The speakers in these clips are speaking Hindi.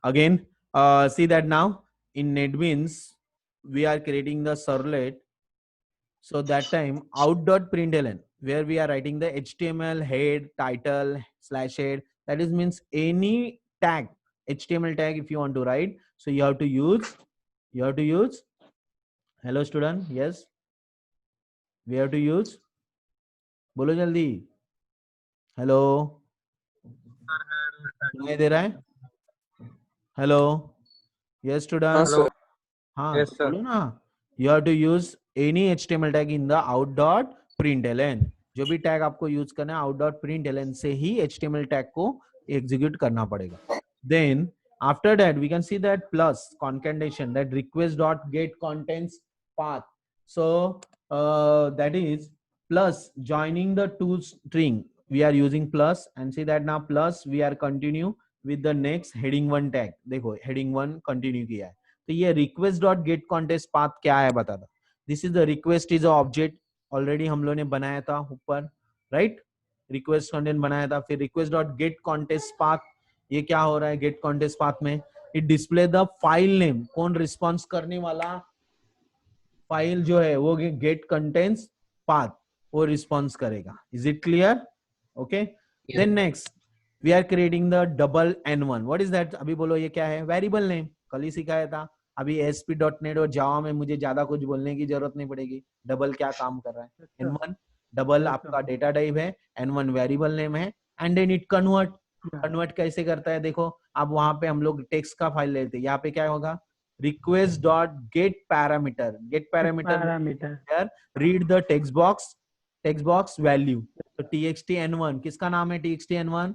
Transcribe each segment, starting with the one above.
Again, see that now in NetBeans we are creating the servlet. So that time out.println, where we are writing the HTML head, title, slash head, that is means any tag, HTML tag if you want to write. So you have to use, hello student, yes, we have to use, बोलो जल्दी, हेलो, सुनाई दे रहा है, हेलो, यस स्टूडेंट, हाँ Yes, तो sir. बोलो ना, you have to use any HTML tag in the out.println. जो भी टैग आपको यूज करना है out.println से ही HTML टैग को एग्जीक्यूट करना पड़ेगा. Then after that we can see that plus concatenation, that request dot get contents path. So that is plus joining the two string, we are using plus, and see that now plus we are continue with the next heading 1 tag. देखो heading 1 continue किया है. तो ये request dot get context path क्या है बता दो. This is the request is object, already हम लोगों ने बनाया था ऊपर, राइट, रिक्वेस्ट कंटेंट बनाया था. फिर request dot get context path, ये क्या हो रहा है गेट कॉन्टेस्ट पाथ में, it display the file name, कौन रिस्पॉन्स करने वाला फाइल जो है वो गेट कंटेंट्स पाथ वो रिस्पॉन्स करेगा. Is it clear? Okay. Then next we are creating the double n1. What is that? अभी बोलो ये क्या है? वेरिएबल नेम, कल ही सिखाया था. अभी ASP.NET और जावा में मुझे ज्यादा कुछ बोलने की जरूरत नहीं पड़ेगी. डबल क्या काम कर रहा है? n1 डबल आपका डेटा टाइप है, n1 वेरिएबल नेम है, एंड देन इट कन्वर्ट कैसे करता है देखो. अब वहां पे हम लोग टेक्स्ट का फाइल लेते हैं, यहाँ पे क्या होगा, request dot get parameter, read the text box value. तो txt n1 किसका नाम है? txt n1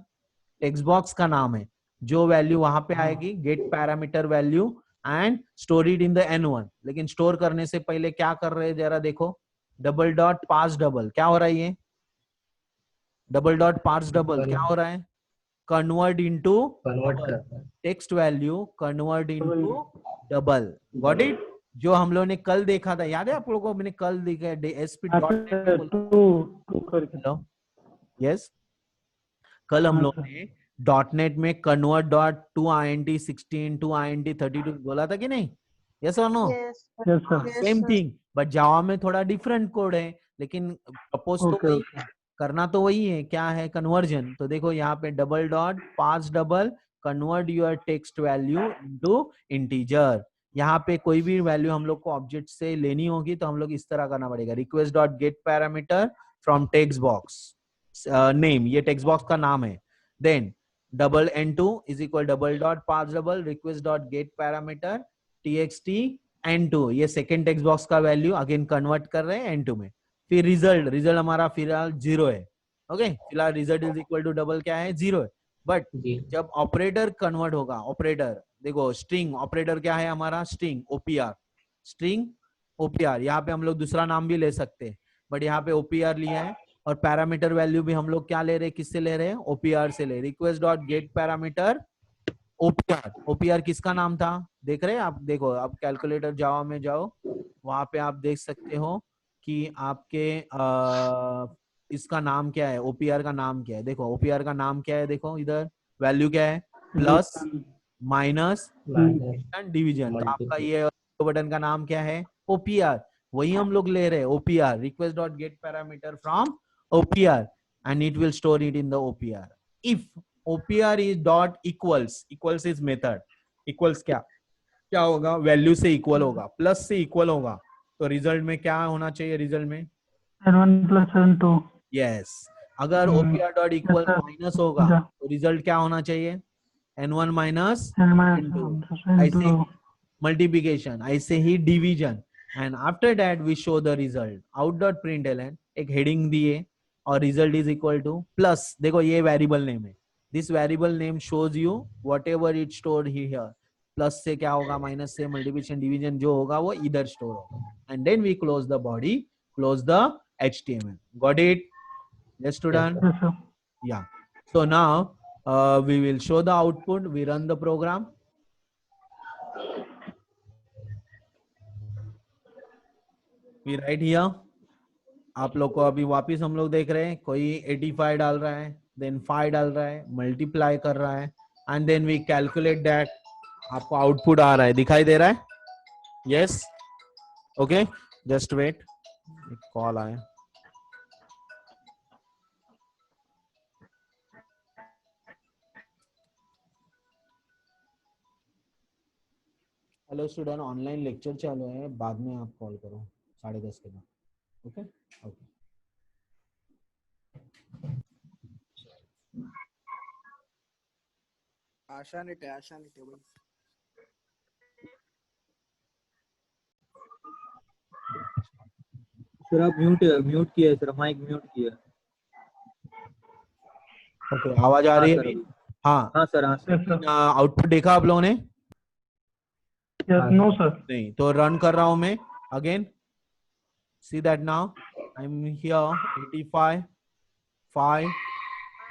text box का नाम है. जो वैल्यू वहां पे आएगी get parameter value and store it in the n1. लेकिन स्टोर करने से पहले क्या कर रहे हैं जरा देखो, डबल डॉट पार्स डबल, क्या हो रहा है ये डबल डॉट पार्स डबल, क्या हो रहा है, convert into text value, convert into double. Got it? जो हम लोगों ने कल देखा था, याद है आप लोगों को, मैंने कल देखा ASP.NET. यस, कल हम लोग ने .NET में convert dot to INT 16 to INT 32 बोला था कि नहीं? यस और no? Same thing, but Java में थोड़ा डिफरेंट कोड है, लेकिन प्रपोज तो वही है, करना तो वही है. क्या है? कन्वर्जन. तो देखो यहाँ पे double dot parse double convert your text value into integer. यहाँ पे कोई भी वैल्यू हम लोग को ऑब्जेक्ट से लेनी होगी तो हम लोग इस तरह करना पड़ेगा, request dot get parameter from text box name, ये टेक्स्ट बॉक्स का नाम है. Then double n2 is equal double dot parse double request dot get parameter txt n2, ये सेकेंड टेक्स्ट बॉक्स का वैल्यू अगेन कन्वर्ट कर रहे हैं n2 में. फिर रिजल्ट हमारा फिलहाल 0 है. ओके, फिलहाल result is equal to double क्या है? 0 है. बट जब ऑपरेटर कन्वर्ट होगा, ऑपरेटर देखो, स्ट्रिंग ऑपरेटर क्या है हमारा? String OPR, string OPR. यहाँ पे हम लोग दूसरा नाम भी ले सकते हैं, बट यहाँ पे OPR लिया है. और पैरामीटर वैल्यू भी हम लोग क्या ले रहे हैं, किससे ले रहे हैं? OPR से ले. Request dot get parameter OPR किसका नाम था? देख रहे हैं आप? देखो आप कैलकुलेटर जावा में जाओ, वहां पे आप देख सकते हो कि आपके इसका नाम क्या है, OPR का नाम क्या है. देखो OPR का नाम क्या है, देखो इधर वैल्यू क्या है, प्लस माइनस डिवीजन. तो आपका ये बटन का नाम क्या है? OPR. वही हम लोग ले रहे हैं, OPR, request dot get parameter from OPR, and it will store it in the OPR. If OPR is dot equals is method, equals क्या होगा? वैल्यू से इक्वल होगा, प्लस से इक्वल होगा. तो रिजल्ट में क्या होना चाहिए? रिजल्ट में n1 plus n2. यस. अगर OPR डॉट इक्वल माइनस होगा तो रिजल्ट क्या होना चाहिए? n1 minus n2. ऐसे मल्टीप्लीकेशन, ऐसे ही division. And after that we show the result. Out dot println एक हेडिंग दिए और result is equal to plus. देखो ये वेरिएबल नेम है, this variable name shows you whatever it stored here. Plus से क्या होगा? माइनस से मल्टीप्लिकेशन डिवीजन जो होगा वो इधर स्टोर होगा. And then we close the body, close the HTML. Got it? Yes student? Yeah. So now we will show the output. We run the program. We write here. आप लोग को अभी वापिस हम लोग देख रहे हैं, कोई 85 डाल रहा है, देन 5 डाल रहा है, मल्टीप्लाई कर रहा है, and then we calculate that. आपको आउटपुट आ रहा है, दिखाई दे रहा है? Yes, okay, just wait, call आया। हेलो स्टूडेंट, ऑनलाइन लेक्चर चालू है, बाद में आप कॉल करो 10:30 के बाद। Okay okay. आशा नीटे भाई। सर आप म्यूट किया है सर, माइक म्यूट किया। ओके, आवाज आ रही है अभी? हाँ हाँ सर, हाँ सर। आउटपुट देखा आप लोगों ने? No sir. नहीं, तो रन कर रहा हूं मैं again. See that now I am here 85 5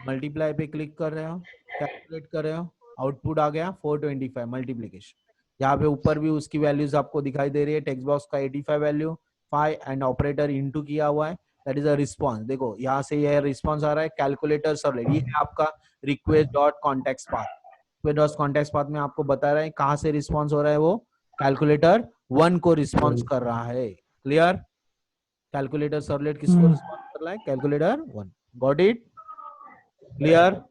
multiply पे क्लिक कर रहे हो, कैलकुलेट कर रहे हो, आउटपुट आ गया 425 मल्टीप्लीकेशन। यहाँ पे ऊपर भी उसकी वैल्यूज आपको दिखाई दे रही है, टेक्स्ट बॉक्स का 85 वैल्यू 5 एंड ऑपरेटर इनटू किया हुआ है, दैट इज अ रिस्पॉन्स। देखो यहाँ से यह रिस्पॉन्स आ रहा है, कैलकुलेटर सर्वलेट, ये है आपका request dot context path. Request dot context path में आपको बता रहा है कहाँ से रिस्पॉन्स हो रहा है, वो कैलकुलेटर 1 को रिस्पॉन्स कर रहा है। क्लियर? कैलकुलेटर सर्वलेट किसको रिस्पॉन्स कर रहा है? Calculator 1। Got it? Clear?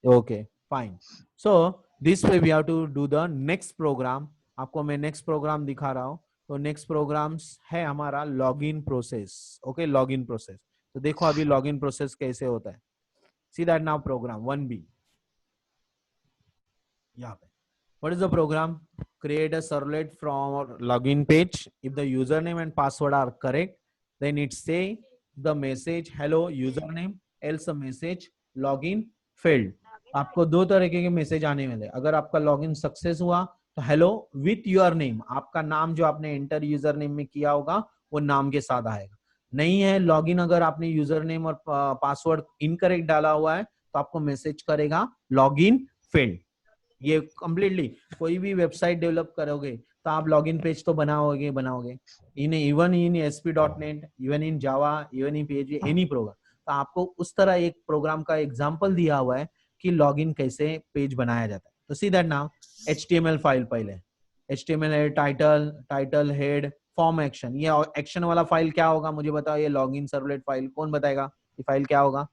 Okay, fine. So this way we have to do the next program. आपको मैं next program दिखा रहा हूँ। तो next programs है हमारा login process. Okay, login process. तो देखो अभी login process कैसे होता है। See that now program 1B. यहाँ पे what is the program? Create a servlet from our login page. If the username and password are correct, then it say the message hello username, else a message login failed. आपको दो तरीके के मैसेज आने वाले। अगर आपका लॉगिन सक्सेस हुआ तो हेलो विथ योर नेम, आपका नाम जो आपने एंटर यूजर नेम में किया होगा वो नाम के साथ आएगा। नहीं है लॉगिन, अगर आपने यूजर नेम और पासवर्ड इनकरेक्ट डाला हुआ है तो आपको मैसेज करेगा लॉगिन फेल्ड। ये कंप्लीटली कोई भी वेबसाइट डेवलप करोगे तो आप लॉगिन पेज तो बनाओगे in even in ASP.NET, even in Java, even in PHP, any program. तो आपको उस तरह एक प्रोग्राम का एग्जांपल दिया हुआ है कि लॉगिन कैसे पेज बनाया जाता है। तो सी दैट नाउ HTML फाइल, पहले HTML है, टाइटल हेड फॉर्म एक्शन। ये एक्शन वाला फाइल क्या होगा मुझे बताओ, ये लॉगिन सर्वलेट फाइल कौन बताएगा? ये फाइल क्या होगा?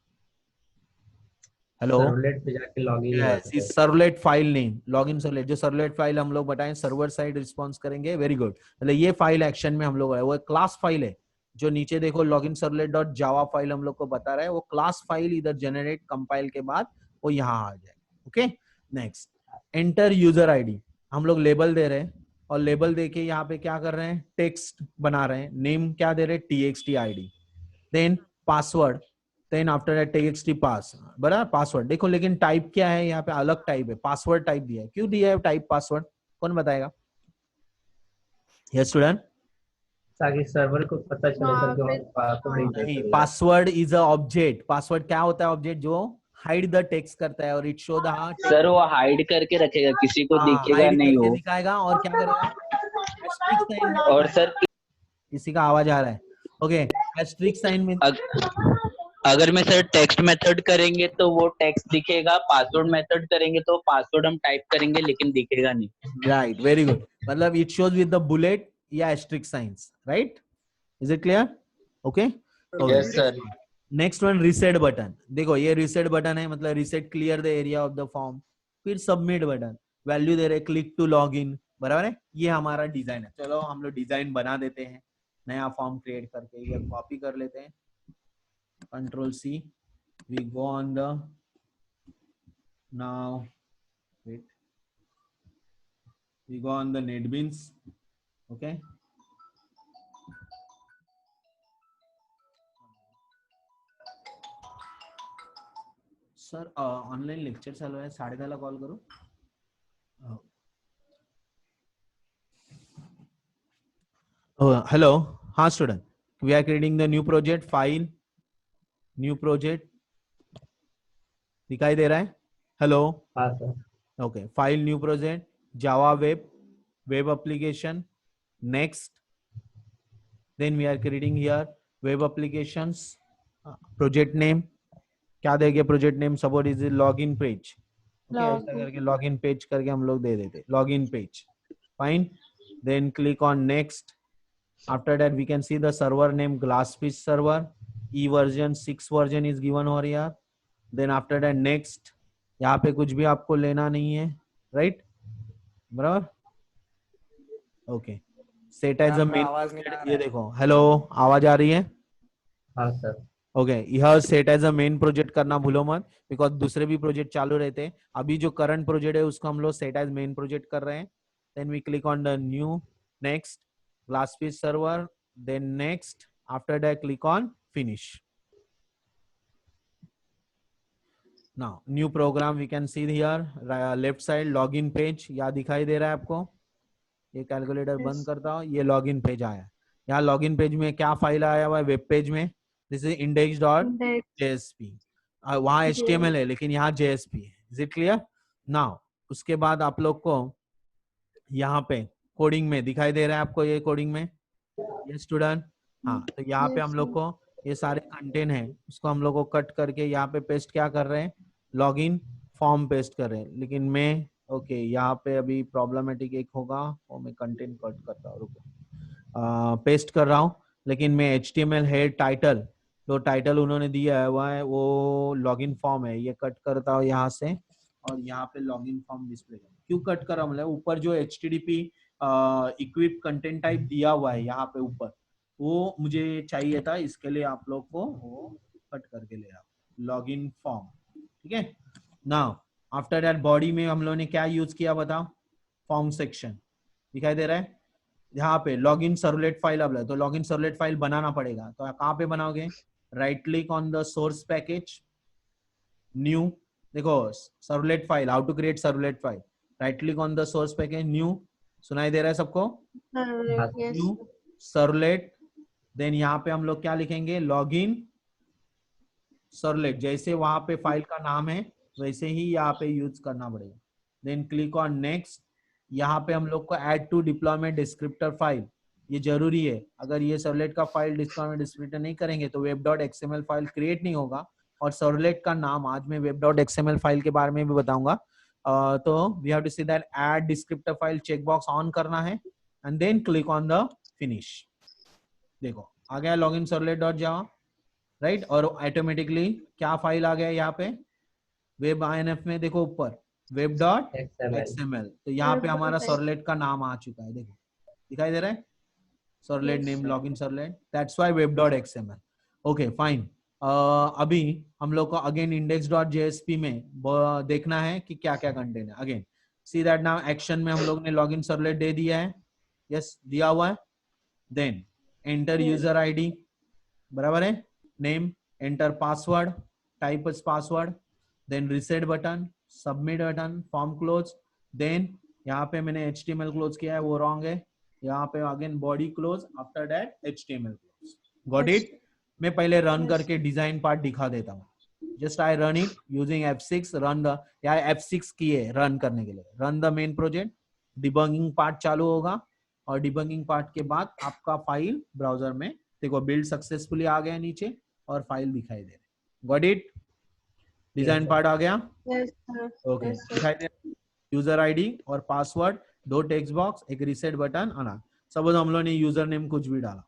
हेलो, सर्वलेट पे जाके login servlet file name, login servlet, जो सर्वलेट फाइल हम लोग बताएं सर्वर साइड रिस्पॉन्स करेंगे। वेरी गुड, मतलब ये फाइल एक्शन में हम लोग है, वो क्लास फाइल है। जो नीचे देखो login servlet dot Java file हम लोग को बता रहा है, वो क्लास फाइल इधर जनरेट कंपाइल के बाद वो यहाँ आ जाएगा। Okay, next enter user ID, हम लोग लेबल दे रहे हैं और लेबल देके यहाँ पे क्या कर रहे हैं, टेक्स्ट बना रहे हैं। नेम क्या दे रहे हैं, TXT ID। Then password, then after that TXT pass, बराबर पासवर्ड। देखो लेकिन टाइप क्या है यहाँ पे, अलग टाइप है, पासवर्ड टाइप दिया है। क्यों दिया है टाइप पासवर्ड, कौन बताएगा? यस स्टूडेंट, ताकि सर्वर को पता चले सर कि हम पासवर्ड नहीं, password is a object. Password क्या होता है? ऑब्जेक्ट जो हाइड द टेक्स्ट करता है और इट शो द सर, वो हाइड करके रखेगा, किसी को दिखेगा नहीं वो, दिखाएगा और क्या करेगा, एस्ट्रिक साइन में और सर किसी का आवाज आ रहा है? ओके, एस्ट्रिक साइन में अगर मैं सर टेक्स्ट मेथड करेंगे तो वो टेक्स्ट दिखेगा, पासवर्ड मेथड करेंगे तो पासवर्ड हम टाइप करेंगे लेकिन दिखेगा नहीं। राइट, वेरी गुड, मतलब it shows with the bullet या asterisk signs, right? Is it clear? Okay, yes sir. Next one reset button. देखो ये रीसेट बटन है, मतलब reset clear the area of the form. फिर सबमिट बटन, वैल्यू दे रहे क्लिक टू लॉग इन, बराबर है? ये हमारा डिजाइन है। चलो हम लोग डिजाइन बना देते हैं, नया फॉर्म क्रिएट करके ये कॉपी कर लेते हैं, Ctrl+C, we go on the now wait we go on the NetBeans. Okay, sir online lecture चालू आहे, 10:30 कॉल करू? हेलो, हाँ student, we are creating the new project file, new project दिखाई दे रहा है? हेलो, हाँ sir. Okay, file new project Java web application, next, then we are creating here web applications, project name क्या देंगे? Project name suppose is login page, okay ऐसा करके लॉगिन पेज करके हम लोग दे देते, login page, fine. Then click on next. After that we can see the server name Glassfish server, e version 6 version is given over here. Then after that next, यहाँ पे कुछ भी आपको लेना नहीं है, right? बराबर. Okay, set as a main. आवाज नहीं आ रहा ये है। देखो, हेलो, आवाज आ रही है? हाँ सर. ओके, यह set as a main project करना भूलो मत, बिकॉज दूसरे भी प्रोजेक्ट चालू रहते हैं. अभी जो करंट प्रोजेक्ट है उसको हम लोग सेट एज मेन प्रोजेक्ट कर रहे हैं. Then we click on the new, next, Glassfish server, then next, after that click on finish. Now new program we can see here, left side login page, यहाँ दिखाई दे रहा है आपको. ये कैलकुलेटर बंद करता हूँ, ये लॉगिन पेज आया. यहाँ लॉगिन पेज में क्या फाइल आया हुआ है वेब पेज में? This is index.jsp. वहाँ HTML है लेकिन यहाँ JSP है. Is it clear? नाउ उसके बाद आप लोग को यहाँ पे कोडिंग में दिखाई दे रहा है आपको, ये कोडिंग में, ये स्टूडेंट. हाँ, तो यहाँ पे हम लोग को ये सारे कंटेंट है उसको हम लोग को कट करके यहाँ पे पेस्ट क्या कर रहे हैं, लॉगिन फॉर्म पेस्ट कर रहे हैं. लेकिन मैं ओके यहाँ पे अभी प्रॉब्लमेटिक एक होगा, वो मैं कंटेंट कट करता हूँ, रुको, पेस्ट कर रहा हूँ. लेकिन मैं HTML हेड टाइटल, जो टाइटल उन्होंने दिया है वो लॉगिन फॉर्म है, ये कट करता हूँ यहाँ से और यहाँ पे लॉगिन फॉर्म डिस्प्ले. क्यों कट कर रहा हूँ? मतलब ऊपर जो HTTP इक्विप कंटेंट टाइप दिया हुआ है यहाँ पे ऊपर, वो मुझे चाहिए था, इसके लिए आप लोग को वो कट करके ले रहा हूँ, लॉगिन फॉर्म. ठीक है. नाउ आफ्टर दैट बॉडी में हम लोगों ने क्या यूज किया बताओ? फॉर्म सेक्शन दिखाई दे रहा है यहाँ पे. लॉगिन सर्वलेट फाइल अब तो लॉगिन सर्वलेट फाइल बनाना पड़ेगा. तो कहाँ पे बनाओगे? Right click on the source package, new. देखो servlet file, how to create servlet file. Right click on the source package, new. सुनाई दे रहा है सबको? New servlet. देन यहाँ पे हम लोग क्या लिखेंगे? Login servlet. जैसे वहां पे फाइल का नाम है वैसे ही यहाँ पे यूज करना पड़ेगा. Then click on next. यहाँ पे हम लोग को add to deployment descriptor file, ये जरूरी है. अगर ये सर्वलेट का फाइल डिप्लॉयमेंट डिस्क्रिप्टर नहीं करेंगे तो web.xml फाइल क्रिएट नहीं होगा. और सर्वलेट का नाम आज मैं web.xml फाइल के बारे में भी बताऊंगा. तो we have to see that add descriptor file check box on करना है and then click on the finish. देखो आ गया login servlet dot Java, right. और ऑटोमेटिकली क्या फाइल आ गया यहाँ पे वेब INF में? देखो ऊपर web.xml. तो यहाँ पे हमारा सर्वलेट का नाम आ चुका है, देखो दिखाई दे रहा है, servlet name login servlet. That's why web.xml. Okay fine. अभी हम लोग को अगेन index.jsp में देखना है कि क्या क्या कंटेंट है. Again see that now action में हम लोग ने लॉगिन सर्वलेट दे दिया है, यस दिया हुआ है. देन एंटर यूजर आईडी, बराबर है, name, enter password, type as password, then reset button, submit button, form close. Then यहाँ पे मैंने HTML क्लोज किया है वो रॉन्ग है. यहाँ पे again body close, after that HTML close. Got it? मैं पहले रन करके डिजाइन पार्ट दिखा देता हूँ. Just I run it using F6. Run the, यार F6 की है रन करने के लिए. Run the main project. Debugging part चालू होगा और डिबगिंग पार्ट के बाद आपका फाइल ब्राउजर में देखो बिल्ड सक्सेसफुली आ गया नीचे और फाइल दिखाई दे रही. Got it? डिजाइन पार्ट आ गया. ओके दिखाई दे रहा. यूजर आईडी और पासवर्ड, 2 टेक्स्ट बॉक्स, एक रीसेट बटन आना. सपोज हम लोग ने यूजर नेम कुछ भी डाला.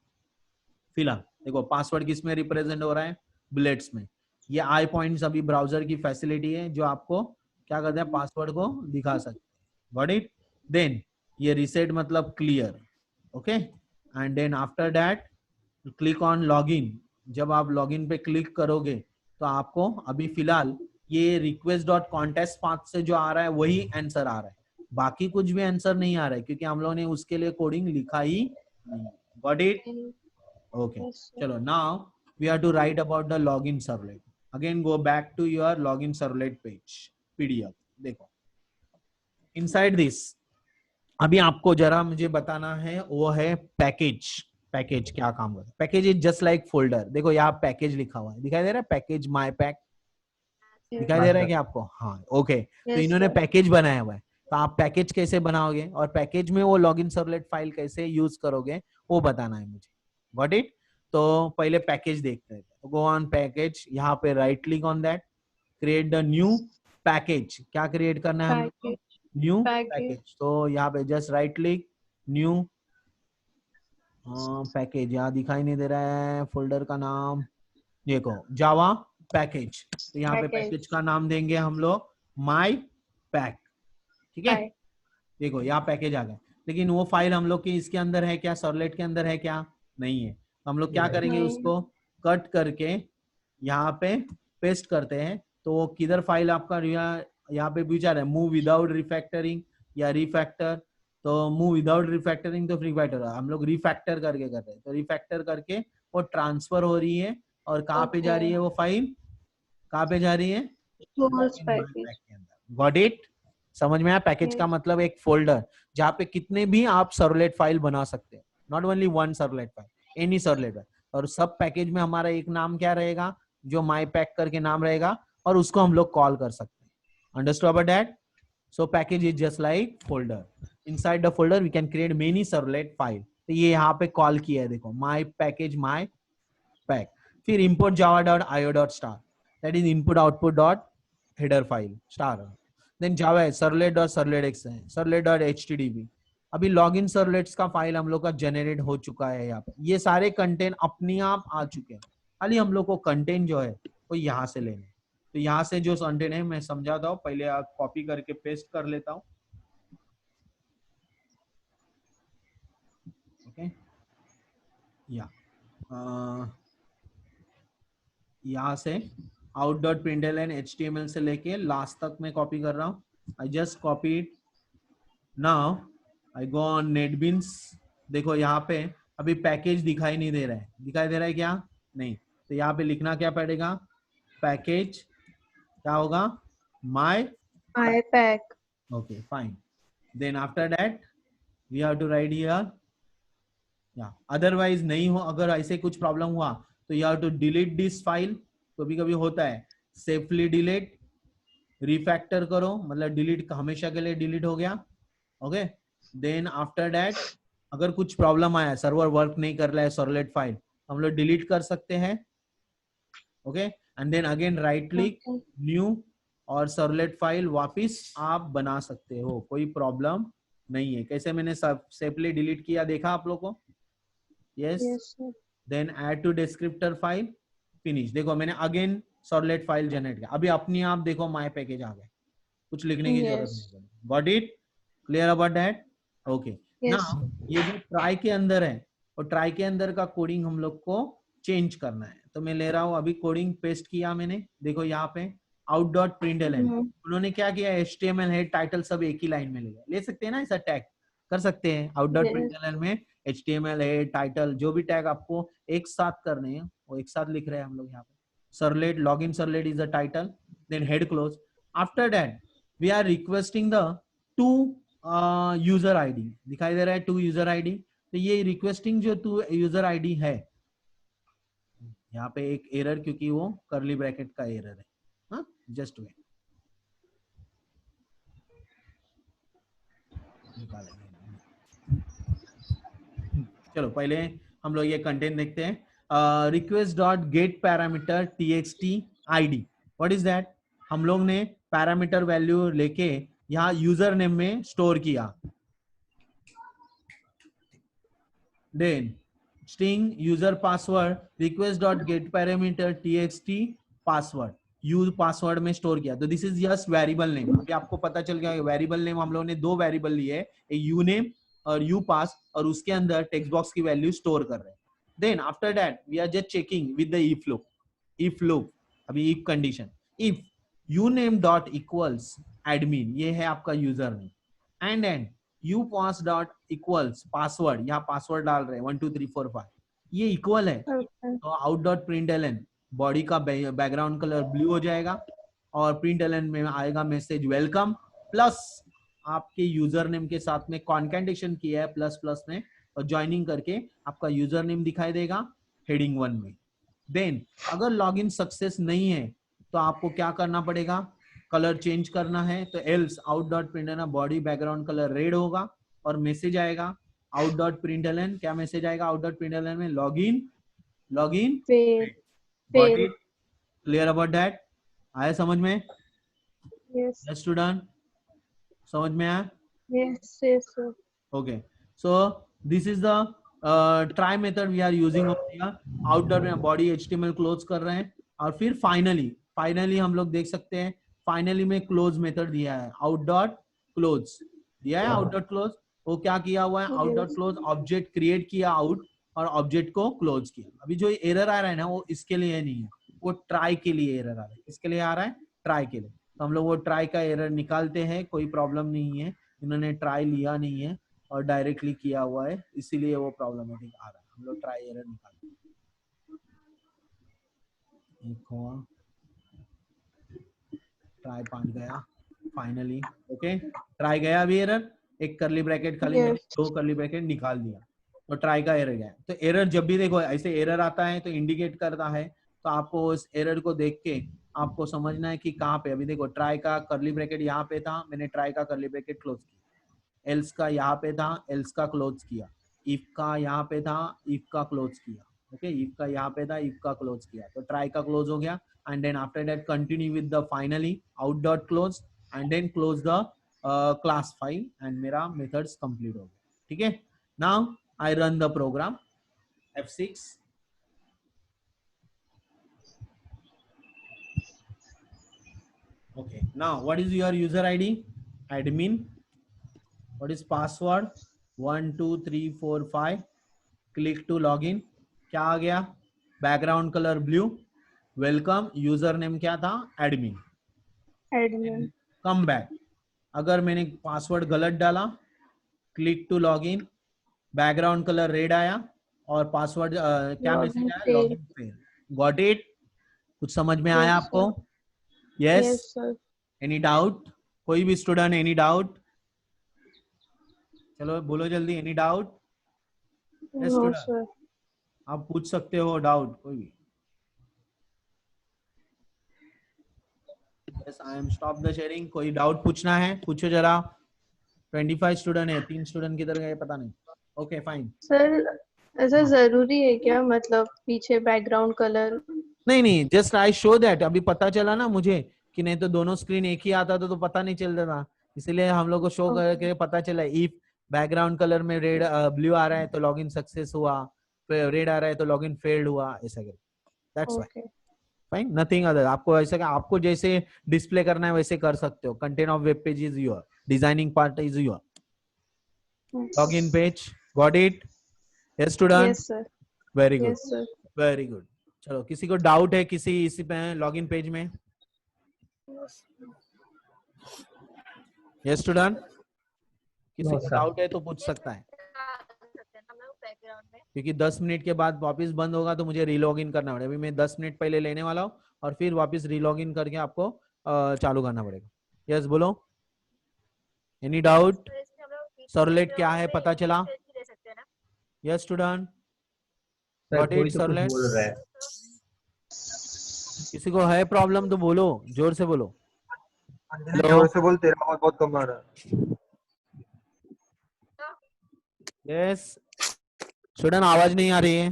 फिलहाल देखो पासवर्ड किस में रिप्रेजेंट हो रहा है? बुलेट्स में. ये आई पॉइंट्स अभी ब्राउजर की फैसिलिटी है जो आपको क्या करते हैं, पासवर्ड को दिखा सकते हैं. Got it? देन ये रीसेट मतलब clear. Okay and then after that click on login. जब आप लॉगिन पे क्लिक करोगे तो आपको अभी फिलहाल ये रिक्वेस्ट डॉट कॉन्टेस्ट पाथ से जो आ रहा है वही आंसर आ रहा है, बाकी कुछ भी आंसर नहीं आ रहा है क्योंकि हम लोगों ने उसके लिए कोडिंग लिखा ही नहीं. Got it? ओके चलो now we have to write about the login servlet. Again go back to your login servlet page PDF. देखो इनसाइड दिस अभी आपको जरा मुझे बताना है वो है पैकेज. पैकेज क्या काम करता है? Package is just like folder. देखो यहाँ पैकेज लिखा हुआ है, दिखाई दे रहा है? पैकेज माय पैक दिखाई दे रहा है क्या आपको? हाँ ओके. तो इन्होंने पैकेज बनाया हुआ है. तो आप पैकेज कैसे बनाओगे और पैकेज में वो लॉगिन सर्वलेट फाइल कैसे यूज करोगे वो बताना है मुझे. Got it? तो पहले पैकेज देखते हैं. गो ऑन पैकेज, यहाँ पे right click on that, create the new package, क्या क्रिएट करना है हम लोग को? New package. तो यहाँ पे just right click, new package, यहाँ दिखाई नहीं दे रहा है फोल्डर का नाम, देखो जावा पैकेज। तो यहाँ पे पैकेज का नाम देंगे हम लोग माई पैक, ठीक है। देखो यहाँ पैकेज आ गया, लेकिन वो फाइल हम लोग की इसके अंदर है क्या, सर्वलेट के अंदर है क्या? नहीं है। तो हम लोग क्या करेंगे, उसको कट करके यहाँ पे पेस्ट करते हैं। तो वो किधर फाइल आपका यहाँ पे पूछा रहा है, मूव विदाउट रिफैक्टरिंग या रिफैक्टर। तो मूव विदाउट रिफैक्टरिंग तो फ्री फाइटर, हम लोग रिफैक्टर करके कर रहे हैं। तो रिफैक्टर करके वो ट्रांसफर हो रही है, और कहाँ पे जा रही है वो फाइल, कहाँ पे जा रही है? Got it? समझ में आया? पैकेज का मतलब एक फोल्डर जहाँ पे कितने भी आप सर्वलेट फाइल बना सकते हैं, not only one servlet file, any servlet file. और सब पैकेज में हमारा एक नाम क्या रहेगा, जो माई पैक करके नाम रहेगा, और उसको हम लोग कॉल कर सकते हैं। Understood about that? So package is just like folder, inside the folder we can create many servlet file. तो ये यहाँ पे कॉल किया है, देखो माई पैकेज माई पैक। फिर import java.io.star, that is input output dot header file star. Then java है servlet.servletx है, servlet.htdb। अभी लॉगिन सर्वलेट्स का फाइल हम लोग का जनरेट हो चुका है। यहाँ पे ये सारे कंटेंट अपने आप आ चुके हैं, खाली हम लोग को कंटेंट जो है वो यहाँ से लेने। तो यहाँ से जो कंटेंट है मैं समझाता हूँ, पहले आप कॉपी करके पेस्ट कर लेता हूँ। ओके, यहाँ से out.println HTML से लेके लास्ट तक मैं कॉपी कर रहा हूँ। I just copied. Now I go on NetBeans। देखो यहाँ पे अभी पैकेज दिखाई नहीं दे रहा है, दिखाई दे रहा है क्या? नहीं। तो यहाँ पे लिखना क्या पड़ेगा, पैकेज क्या होगा, my pack. Okay fine. Then after that we have to write here, या अदरवाइज नहीं हो, अगर ऐसे कुछ प्रॉब्लम हुआ तो you have to delete this file. कभी कभी होता है, सेफली डिलीट, रिफैक्टर करो, मतलब डिलीट हमेशा के लिए डिलीट हो गया। ओके, देन आफ्टर दैट अगर कुछ प्रॉब्लम आया, सर्वर वर्क नहीं कर रहा है सर्वलेट फाइल, हम लोग डिलीट कर सकते हैं। Okay, and then again right click, new, और सर्वलेट फाइल वापिस आप बना सकते हो, कोई प्रॉब्लम नहीं है। कैसे मैंने सेफली डिलीट किया देखा आप लोग को? Yes. Then add to descriptor file, finish. देखो मैंने अगेन सर्वलेट फाइल जनरेट किया, अभी अपने आप देखो माय पैकेज आ गए, कुछ लिखने की जरूरत नहीं। Got it? Clear about that? Okay. Now ये जो ट्राई के अंदर है, और ट्राई के अंदर का कोडिंग हम लोग को चेंज करना है। तो मैं ले रहा हूँ, अभी कोडिंग पेस्ट किया मैंने, देखो यहाँ पे out.println उन्होंने क्या किया, HTML है, टाइटल सब एक ही लाइन में ले सकते हैं ना, ऐसा टैग कर सकते हैं। out.println में HTML है, टाइटल, जो भी टैग आपको एक साथ करने हैं वो एक साथ लिख रहे हैं हम लोग यहाँ पे। Servlet, login servlet is the title, then head close. After that we are requesting the to user ID, दिखाई दे रहा है टू यूजर आईडी। तो ये रिक्वेस्टिंग जो टू यूजर आईडी है, यहाँ पे एक एरर, क्योंकि वो करली ब्रैकेट का एरर है। हाँ, जस्ट वेट, चलो पहले हम लोग ये कंटेंट देखते हैं। Request dot get parameter txt id, what is that? हम लोग ने पैरामीटर वैल्यू लेके यहाँ यूजर नेम में स्टोर किया। Then string user password, request dot get parameter txt password, use password में स्टोर किया। तो this is just variable name. अभी आपको पता चल गया वेरिएबल नेम हम लोगों ने दो वेरिएबल लिए है, यू नेम और यू पास, और उसके अंदर टेक्स्ट बॉक्स की वैल्यू स्टोर कर रहे हैं। Then after that we are just checking with the if loop. If loop, अभी if condition, if U name dot equals admin, ये है आपका user name, and U pass dot equals password, यहाँ पासवर्ड डाल रहे हैं 1 2 3 4 5, ये इक्वल है। तो आउट डॉट प्रिंटलन, बॉडी का बैकग्राउंड कलर ब्लू हो जाएगा, और प्रिंटलन में आएगा मैसेज वेलकम, प्लस आपके यूजर नेम के साथ में कॉन्केटेशन किया है प्लस प्लस में, और ज्वाइनिंग करके आपका यूजर नेम दिखाई देगा हेडिंग 1 में। देन अगर लॉगिन सक्सेस नहीं है तो आपको क्या करना पड़ेगा, कलर चेंज करना है। तो else out dot println body background colour red होगा, और मैसेज आएगा आउट डॉट प्रिंटलन, क्या मैसेज आएगा आउट डॉट प्रिंटलन में, login fail. Got it? Clear about that? आया समझ में? Yes. स्टूडेंट समझ में आया? Yes. Yes, sir. Okay, so this is the try method we are using over here. Outdoor में बॉडी HTML क्लोज कर रहे हैं और फिर फाइनली हम लोग देख सकते हैं फाइनली में क्लोज मेथड दिया है, आउट डॉट क्लोज दिया है। आउट डॉट क्लोज वो क्या किया हुआ है, out dot close object create किया आउट और ऑब्जेक्ट को क्लोज किया। अभी जो एरर आ रहा है ना वो इसके लिए नहीं है, वो ट्राई के लिए एरर आ रहा है। किसके लिए आ रहा है? ट्राई के लिए। तो हम लोग वो ट्राई का एरर निकालते हैं, कोई प्रॉब्लम नहीं है। इन्होंने ट्राई लिया नहीं है और डायरेक्टली किया हुआ है, इसीलिए वो प्रॉब्लमेटिक आ रहा है। हम लोग ट्राई एरर निकालते हैं। ट्राई 5 गया फाइनली। ओके, ट्राई गया अभी एरर, एक करली ब्रैकेट खाली Yes. दो करली ब्रैकेट निकाल दिया तो ट्राई का एरर गया। तो एरर जब भी देखो ऐसे एरर आता है तो इंडिकेट करता है, तो आपको उस एरर को देख के आपको समझना है कि कहाँ पे। अभी देखो ट्राई का करली ब्रैकेट यहाँ पे था, मैंने ट्राई का करली ब्रैकेट क्लोज किया। एल्स का यहाँ पे था, एल्स का क्लोज किया। इफ का यहाँ पे था, इफ का क्लोज किया। ओके, इफ का यहाँ पे था, इफ का क्लोज किया, तो ट्राई का क्लोज हो गया। And then after that continue with the finally out dot close and then close the class file and मेरा मेथड्स कंप्लीट हो गया। ठीक है, now I run the program F6। okay, now what is your user ID? Admin. What is password? 1 2 3 4 5. Click to login. क्या आ गया? Background colour blue. Welcome. User name क्या था? एडमिन। Admin. Come back. अगर मैंने पासवर्ड गलत डाला, click to login, background colour red आया और पासवर्ड क्या Login मैसेज आया? failed. Login fail. Got it? कुछ समझ में आया Yes, आपको? Yes, yes? sir. Any doubt? कोई भी स्टूडेंट एनी डाउट? चलो बोलो जल्दी, any doubt? Yes, No, student. sir. आप पूछ सकते हो डाउट कोई भी। Yes, I am stop the sharing. कोई डाउट पूछना है पूछो जरा। 25 स्टूडेंट है, 3 स्टूडेंट किधर गए पता नहीं। Okay fine. सर ऐसा जरूरी है क्या, मतलब पीछे बैकग्राउंड कलर? नहीं, जस्ट आई शो दैट। अभी पता चला ना मुझे कि नहीं तो दोनों स्क्रीन एक ही आता था तो पता नहीं चलता था, इसलिए हम लोग को शो करके पता चला। इफ बैकग्राउंड कलर में रेड ब्लू आ रहा है तो लॉगिन सक्सेस हुआ, फिर रेड आ रहा है तो लॉगिन फेल्ड हुआ, ऐसा करके। That's why. Fine, nothing other. आपको ऐसा आपको जैसे डिस्प्ले करना है वैसे कर सकते हो। Content of web page is your, designing part is your, login page. Got it? Yes student? Yes sir. Very good, yes sir. Very good. चलो, किसी को डाउट है किसी इसी पे लॉगिन पेज में? Yes student? किसी को डाउट है तो पूछ सकता है, क्योंकि 10 मिनट के बाद वापस बंद होगा तो मुझे रीलॉगिन करना पड़ेगा। अभी मैं 10 मिनट पहले लेने वाला हूँ और फिर वापस रीलॉगिन करके आपको चालू करना पड़ेगा। यस बोलो, एनी डाउट? सर्वलेट क्या है पता चला? Yes student? Got it? Servlet किसी को है प्रॉब्लम तो बोलो, जोर से बोलो। जोर से बोल, तेरा आवाज बहुत कम आ रहा है। यस स्टूडेंट, आवाज नहीं आ रही है।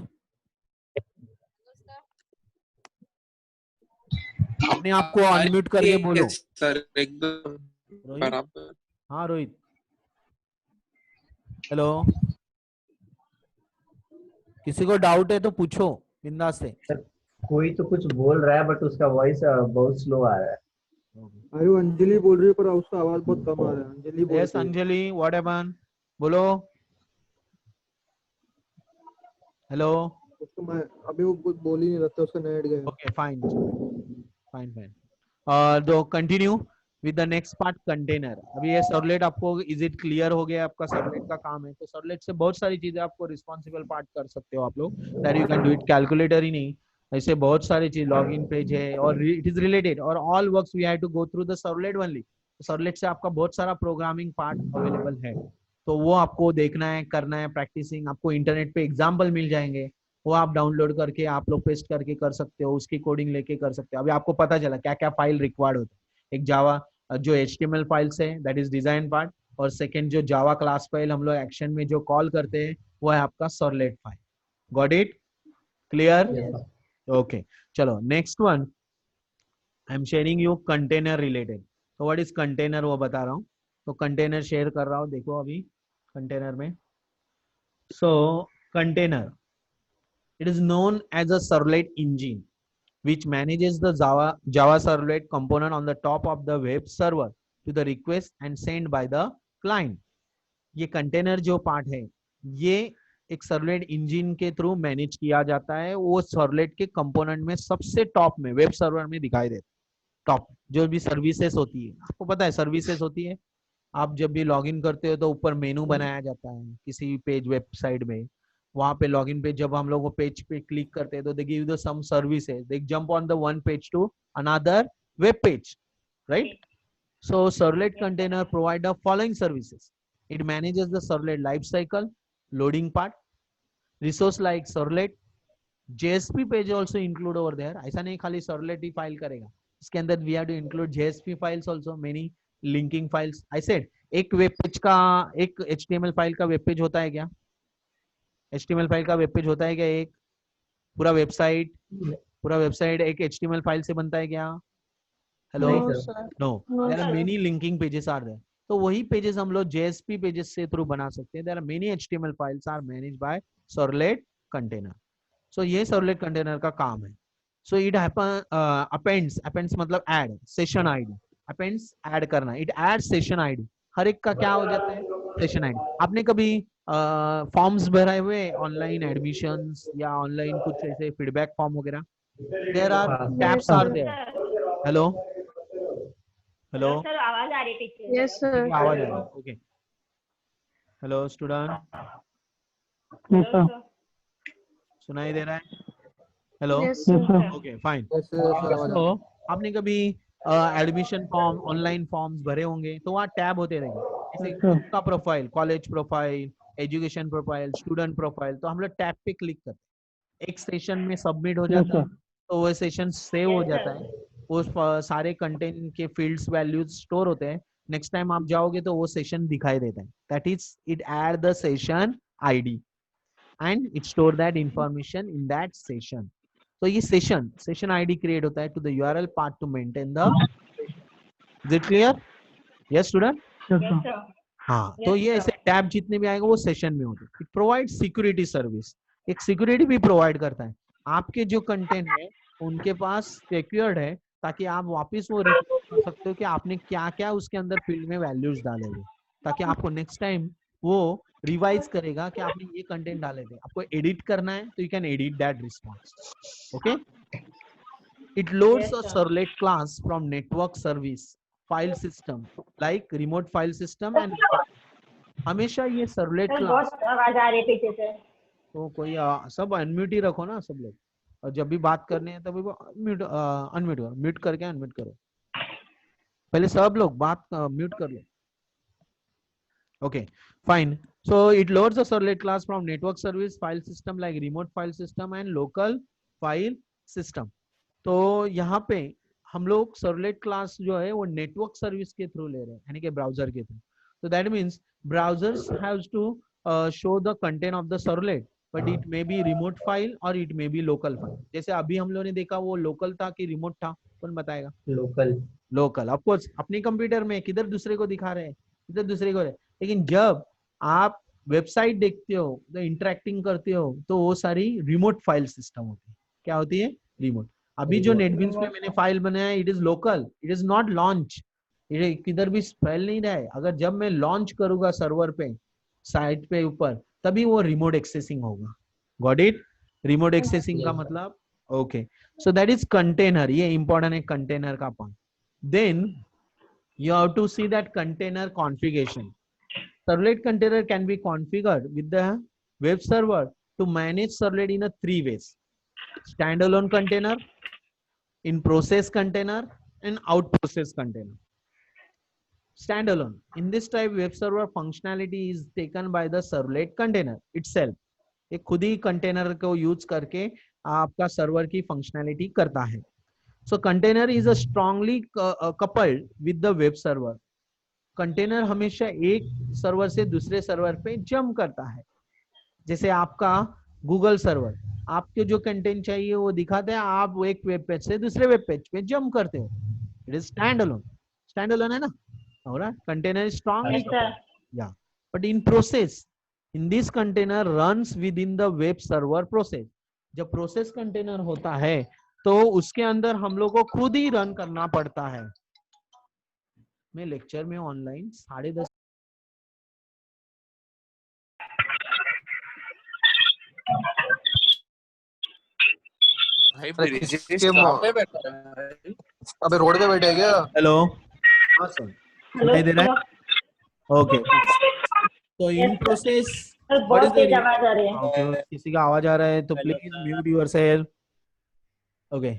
अपने आप को अनम्यूट करके बोलो। सर एकदम बराबर। हाँ रोहित, हेलो। किसी को डाउट है तो पूछो बिंदास से। कोई तो कुछ बोल रहा है बट उसका वॉइस बहुत स्लो आ रहा है। अरे अंजलि बोल रही है पर उसका आवाज बहुत कम आ रहा है। अंजलि बोल यस अंजलि, व्हाट हैपेंड? बोलो। हेलो। उसको मैं अभी वो कुछ बोल ही नहीं रहा था, उसका नेट गया। Okay fine fine. तो continue with the next part, container. अभी ये सर्वलेट आपको इज इट क्लियर हो गया? आपका सर्वलेट का काम है तो सर्वलेट से बहुत सारी चीजें आपको रिस्पॉन्सिबल पार्ट कर सकते हो आप लोग, that you can do it. Calculator ही नहीं, ऐसे बहुत सारी चीज, लॉगिन पेज है और इट इज रिलेटेड और all works we have to go through the servlet only. Servlet से आपका बहुत सारा प्रोग्रामिंग पार्ट अवेलेबल है, तो वो आपको देखना है, करना है, प्रैक्टिसिंग। आपको इंटरनेट पे एग्जाम्पल मिल जाएंगे, वो आप डाउनलोड करके आप लोग पेस्ट करके कर सकते हो, उसकी कोडिंग लेके कर सकते हो। अभी आपको पता चला क्या क्या फाइल रिक्वायर्ड होता है। एक जावा जो HTML फाइल्स है दैट इज डिजाइन पार्ट, और सेकंड जो जावा क्लास फाइल हम लोग एक्शन में जो कॉल करते हैं वो है आपका servlet file. Got it? Clear? Okay चलो next one, I am sharing you container related. तो व्हाट इज कंटेनर वो बता रहा हूँ। तो कंटेनर शेयर कर रहा हूँ, देखो अभी कंटेनर में। सो container, it is known as a servlet engine which manages the Java servlet component on the top of the web server to the request and sent by the client. ये कंटेनर जो पार्ट है ये एक सर्वलेट इंजन के थ्रू मैनेज किया जाता है। वो सर्वलेट के कंपोनेंट में सबसे टॉप में वेब सर्वर में दिखाई देता है। टॉप जो भी सर्विसेज होती है, आपको पता है सर्विसेज होती है, आप जब भी लॉगिन करते हो तो ऊपर मेनू बनाया जाता है किसी भी पेज वेबसाइट में। वहां पे लॉगिन पे जब हम लोग वो पेज पे क्लिक करते हैं तो they give the some services, they jump on the one page to another web page, right? So servlet container provide the following services. It manages the servlet life cycle, loading part, resource like servlet, JSP page also include over there. ऐसा नहीं खाली servlet ही फाइल करेगा, इसके अंदर we have to include JSP files also, many linking files. I said एक वेब पेज का एक HTML फाइल का वेब पेज होता है क्या? HTML फाइल का वेब पेज होता है क्या? एक पूरा वेबसाइट एक HTML फाइल से बनता है क्या? Hello, no, there are many linking pages are there. तो वही पेजेस हम लोग JSP पेजेस से थ्रू बना सकते हैं। There are many HTML files are managed by servlet container. So ये सर्वलेट कंटेनर का काम है। सो इट अपेंड्स मतलब add session ID, appends add करना, इट ऐड सेशन आईडी। हर एक का क्या हो जाता है? Session ID. आपने कभी फॉर्म्स भरे हुए ऑनलाइन एडमिशंस या ऑनलाइन कुछ ऐसे फीडबैक फॉर्म वगैरह, there are tabs are there. Hello hello sir, आवाज आ रही है टीचर? Yes sir. आवाज आ रही है, ओके। हेलो स्टूडेंट, सुनाई दे रहा है? Hello, yes sir. Okay fine. Yes, sir, आवाज आ रही तो आपने कभी एडमिशन फॉर्म ऑनलाइन फॉर्म्स भरे होंगे तो वहाँ टैब होते रहेंगे, जैसे का profile, college profile, education profile, student profile. तो हम लोग टैब पे क्लिक करते हैं, एक सेशन में सबमिट हो जाता है तो वो सेशन सेव हो जाता है, उस सारे कंटेंट के फील्ड्स वैल्यूज स्टोर होते हैं। नेक्स्ट टाइम आप जाओगे तो वो सेशन दिखाई देता है, that is it add the session ID and it store that information in that session. तो ये सेशन आईडी क्रिएट होता है to the URL part to maintain the. Is it clear? Yes student? हाँ, तो ये ऐसे टैब जितने भी आएगा वो सेशन में होते हैं। इट प्रोवाइड सिक्योरिटी सर्विस, एक सिक्योरिटी भी प्रोवाइड करता है। आपके जो कंटेंट है उनके पास सिक्योर्ड है, ताकि आप वापस वो रिकॉर्ड कर सकते हो कि आपने क्या क्या उसके अंदर फील्ड में वैल्यूज डाले हुए, ताकि आपको नेक्स्ट टाइम वो रिवाइज करेगा कि आपने ये कंटेंट डाले थे। आपको एडिट करना है तो you can edit that response, okay. It loads a servlet class from network service file system like remote file system and हमेशा ये सर्वलेट क्लास। बहुत आवाज आ रही है पीछे से। तो कोई सब अनम्यूट ही रखो ना सब लोग, और जब भी बात करनी है तभी म्यूट अनम्यूट करो, म्यूट करके अनम्यूट करो। पहले सब लोग बात म्यूट कर लो, okay fine. So it loads the servlet class from network service file system like remote file system and local file system. तो यहाँ पे हम लोग सर्वलेट क्लास जो है वो नेटवर्क सर्विस के थ्रू ले रहे हैं, यानी कि ब्राउजर के थ्रू। तो that means browsers haves to show the content of the servlet, but it may be remote file or it may be local file. जैसे अभी हम लोगों ने देखा वो लोकल था कि रिमोट था, कौन बताएगा? लोकल ऑफ कोर्स अपने कंप्यूटर में किधर दूसरे को दिखा रहे हैं, किधर दूसरे को, लेकिन जब आप वेबसाइट देखते हो तो इंटरेक्टिंग करते हो तो वो सारी रिमोट फाइल सिस्टम होती है। क्या होती है? रिमोट। अभी जो नेटबीन्स पे मैंने फाइल बनाया it is local, it is not launch, किधर भी फैल नहीं रहा है। अगर जब मैं लॉन्च करूंगा सर्वर पे साइट पे ऊपर, तभी वो रिमोट एक्सेसिंग होगा। Got it? रिमोट एक्सेसिंग का मतलब, okay. So that is container, ये इंपॉर्टेंट है कंटेनर का part. Then you have to see that container configuration. Servlet container can be configured with the web server to manage servlet in a 3 ways: standalone container, in process container, and out process container. Standalone, in this type web server functionality is taken by the servlet container itself. ये खुद ही कंटेनर को यूज करके आपका सर्वर की फंक्शनैलिटी करता है। So container is a strongly coupled with the web server. Container हमेशा एक सर्वर से दूसरे सर्वर पे जंप करता है। जैसे आपका गूगल सर्वर, आपको जो कंटेंट चाहिए वो दिखाते हैं, आप एक वेब पेज से दूसरे वेब पेज पे जंप करते हो। It is stand alone. Standalone है ना? Alright, container is strongly Yes, sir. yeah, but in process, in this container runs within the web server process. जब process container होता है तो उसके अंदर हम लोग को खुद ही रन करना पड़ता है. मैं लेक्चर में ऑनलाइन 10:30 अबे रोड पे बैठे क्या? हेलो, हाँ सर, सुनाई दे रहा है? ओके, तो इन प्रोसेस सर, बहुत तेज आवाज आ रही है। ओके, किसी का आवाज आ रहा है तो please mute yourself. Okay,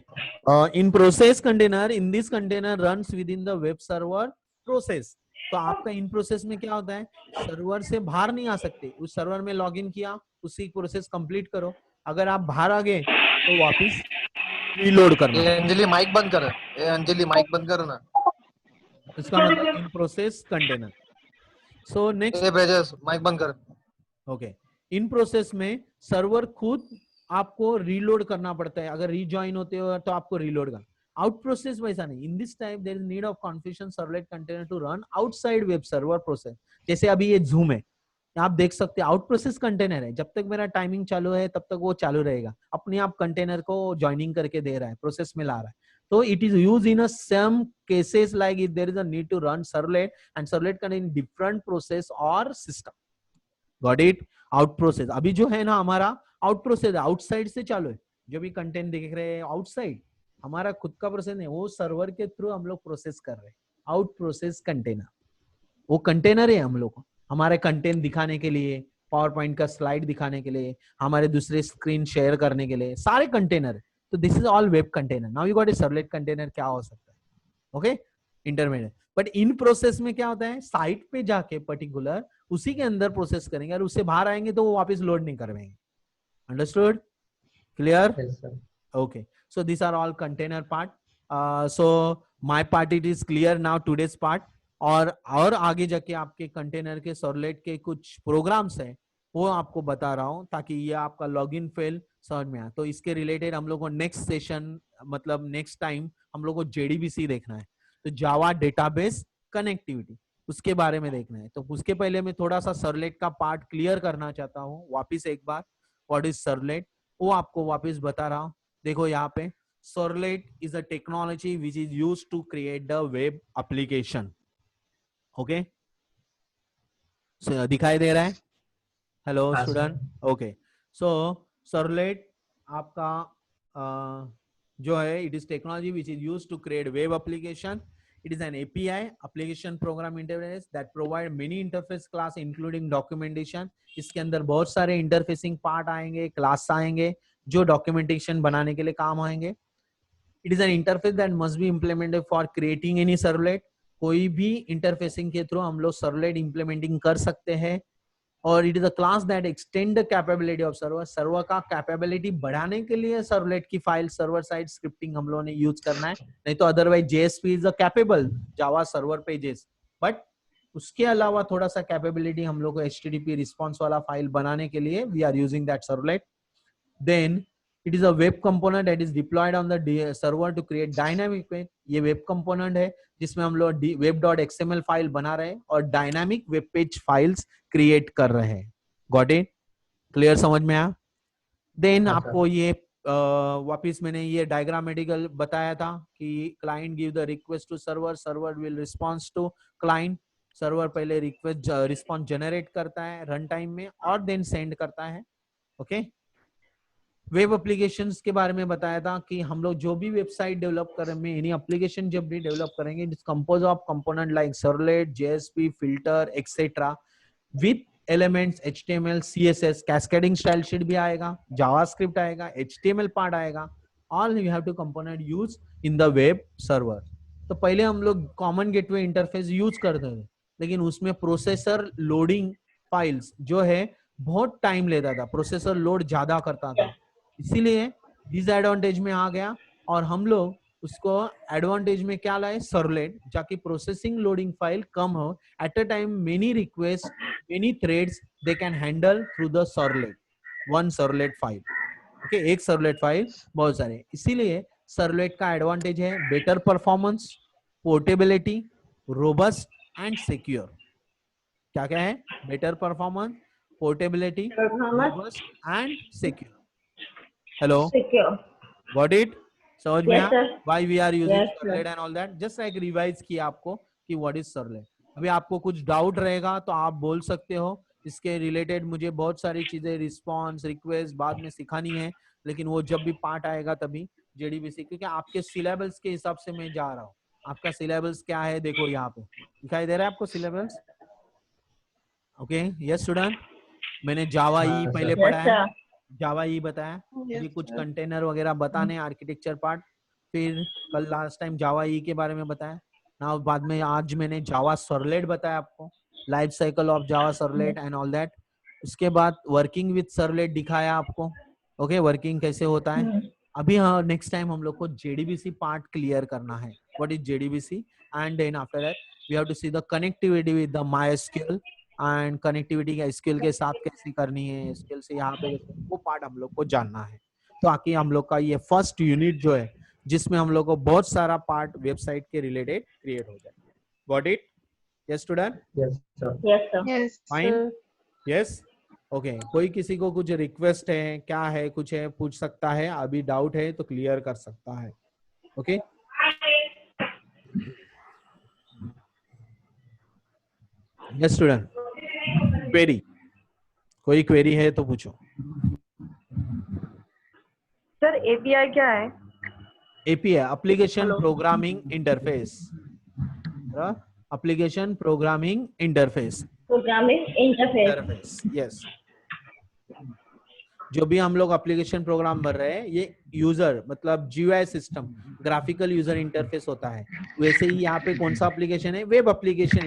in process container, in this container runs with in the web server process. तो आपका इन प्रोसेस में क्या होता है, सर्वर से बाहर नहीं आ सकते. उस सर्वर में लॉगिन किया, उसी प्रोसेस कंप्लीट करो. अगर आप बाहर आ गए तो वापस रीलोड करना. अंजलि माइक बंद कर. अंजलि माइक बंद कर ना. इसका मतलब in process container. So next Brajesh mike बंद कर. ओके, इन प्रोसेस में सर्वर खुद आपको रीलोड करना पड़ता है. अगर रीजॉइन होते हो तो आपको रीलोड करना. आउट प्रोसेस वैसा नहीं. In this type there is need of configuration servlet container to run outside web server process. जैसे अभी ये जूम है, आप देख सकते हैं आउट प्रोसेस कंटेनर है. जब तक मेरा टाइमिंग चालू है तब तक वो चालू रहेगा. अपने आप कंटेनर को ज्वाइनिंग करके दे रहा है, प्रोसेस में ला रहा है. तो it is use in some cases like if there is a need to run servlet and servlet contain different process और system. Got it? Out process अभी जो है ना हमारा आउट प्रोसेस आउटसाइड से चालू है. जो भी कंटेंट देख रहे हैं आउटसाइड, हमारा खुद का प्रोसेस नहीं, वो सर्वर के थ्रू हम लोग प्रोसेस कर रहे हैं. आउट प्रोसेस कंटेनर, वो कंटेनर है हम लोग को हमारे कंटेंट दिखाने के लिए, पावर पॉइंट का स्लाइड दिखाने के लिए, हमारे दूसरे स्क्रीन शेयर करने के लिए, सारे कंटेनर है. तो this is all web container. Now you got a servlet container. क्या हो सकता है? Okay, intermediate. But in process में क्या होता है, साइट पे जाके पर्टिकुलर उसी के अंदर प्रोसेस करेंगे और उससे बाहर आएंगे तो वो वापस लोड नहीं करवाएंगे. Understood? Clear? Okay, so these are all container part. So my part it is clear now, today's part. और आगे जाके आपके कंटेनर के सर्वलेट के कुछ प्रोग्राम्स हैं वो आपको बता रहा हूं ताकि ये आपका लॉगिन फेल समझ में आए. तो इसके रिलेटेड हम लोग को नेक्स्ट सेशन मतलब नेक्स्ट टाइम हम लोग को JDBC देखना है. तो जावा डेटाबेस कनेक्टिविटी उसके बारे में देखना है. तो उसके पहले मैं थोड़ा सा सर्वलेट का पार्ट क्लियर करना चाहता हूँ वापिस एक बार. व्हाट इज सर्वलेट वो आपको वापिस बता रहा हूँ. देखो यहाँ पे servlet is a technology which is used to create the web application. Okay, दिखाई दे रहा है? Hello student. Okay, so servlet आपका जो है it is technology which is used to create web application. It is an API, application program interface that provide many interface class including documentation. इसके अंदर बहुत सारे इंटरफेसिंग पार्ट आएंगे, क्लास आएंगे जो डॉक्यूमेंटेशन बनाने के लिए काम आएंगे. It is an interface that must be implemented for creating any servlet. कोई भी इंटरफेसिंग के थ्रू हम लोग सर्वलेट इंप्लीमेंटिंग कर सकते हैं. और it is a class that extend the capability of server. Server का कैपेबिलिटी बढ़ाने के लिए सर्वलेट की फाइल सर्वर साइड स्क्रिप्टिंग हम लोगों ने यूज करना है. नहीं तो otherwise JSP is a capable Java server pages. But उसके अलावा थोड़ा सा कैपेबिलिटी हम लोग को HTTP रिस्पॉन्स वाला फाइल बनाने के लिए we are using that servlet. Then it is a web component that is deployed on the server to create dynamic web. ये वेब कंपोनेंट है जिसमें हम लोग web.xml फाइल बना रहे हैं और dynamic web page files create कर रहे हैं. Got it? क्लियर? समझ में आया? देन आपको ये वापिस मैंने ये डायग्रामेटिकल बताया था कि client give the request to server, server will response to client. Server पहले रिक्वेस्ट रिस्पॉन्स जनरेट करता है रन टाइम में और देन सेंड करता है. ओके, वेब एप्लीकेशंस के बारे में बताया था कि हम लोग जो भी वेबसाइट डेवलप कर रहे हैं, एनी एप्लीकेशन जब भी डेवलप करेंगे it is compose of component like servlet, JSP, filter etcetera with elements HTML, CSS, cascading style sheet भी आएगा, जावास्क्रिप्ट आएगा, HTML पार्ट आएगा. All you have to component use in the web server. तो पहले हम लोग कॉमन गेटवे इंटरफेस यूज करते थे लेकिन उसमें प्रोसेसर लोडिंग फाइल्स जो है बहुत टाइम लेता था, प्रोसेसर लोड ज्यादा करता था. इसीलिए डिसएडवांटेज में आ गया और हम लोग उसको एडवांटेज में क्या लाए, सर्वलेट, जाकि प्रोसेसिंग लोडिंग फाइल कम हो. At a time many request, many threads they can handle through the servlet, one servlet file. Okay, एक सर्वलेट फाइल बहुत सारे. इसीलिए सर्वलेट का एडवांटेज है better performance, portability, robust and secure. क्या क्या है? Better performance, portability, Performance robust and secure. Hello, secure. Got it? समझ में Yes, आया? sir. Why we are using Yes, sir. Servlet and all that. Just like revise किया आपको कि व्हाट इज सर्वलेट। अभी आपको कुछ डाउट रहेगा तो आप बोल सकते हो इसके रिलेटेड। मुझे बहुत सारी चीजें, रिस्पॉन्स, रिक्वेस्ट बाद में सिखानी है, लेकिन वो जब भी पार्ट आएगा तभी जेडीबीसी, क्योंकि आपके सिलेबस के हिसाब से मैं जा रहा हूँ। आपका सिलेबस क्या है देखो, यहाँ पे दिखाई दे रहा है आपको सिलेबस? Okay, yes student. मैंने जावा ई हाँ, पहले sir. पढ़ा Yes, है, sir. जावा ई बताया, Yes, अभी कुछ sir. कंटेनर वगैरह बताने, आर्किटेक्चर पार्ट, फिर कल लास्ट टाइम जावा ई के बारे में बताया ना, बाद में आज मैंने जावा सर्वलेट बताया आपको, life cycle of Java servlet and all that. उसके बाद वर्किंग विद सर्वलेट दिखाया आपको। ओके, वर्किंग कैसे होता है। अभी हाँ, नेक्स्ट टाइम हम लोग को जेडीबीसी पार्ट क्लियर करना है। What is JDBC? And then after that we have to see the connectivity with the MySQL and connectivity SQL के साथ कैसे करनी है, एसक्यूएल से यहाँ पे वो पार्ट हम लोग को जानना है। तो आके हम लोग का ये फर्स्ट यूनिट जो है, जिसमें हम लोग को बहुत सारा पार्ट वेबसाइट के रिलेटेड क्रिएट हो जाए। Got it? Yes student? Yes, sir. Yes, sir. Yes, Fine. sir. Yes, okay. कोई किसी को कुछ रिक्वेस्ट है, क्या है, कुछ है, पूछ सकता है। अभी डाउट है तो क्लियर कर सकता है। Okay, yes student. क्वेरी, कोई क्वेरी है तो पूछो। सर एपीआई क्या है? API application programming interface. Application programming interface. Programming interface. Yes, जो भी हम लोग एप्लीकेशन प्रोग्राम भर रहे हैं, ये यूजर मतलब GUI system, graphical user interface होता है। वैसे ही यहाँ पे कौन सा एप्लीकेशन है? Web application.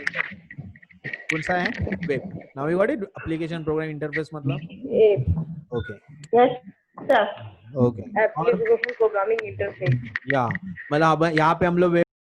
कौन सा है? Web. Now you got it? Application program interface मतलब ओके, Yes, sir. ओके। और एप्लीकेशन प्रोग्रामिंग इंटरफेस। या मतलब अब यहाँ पे हम लोग वेब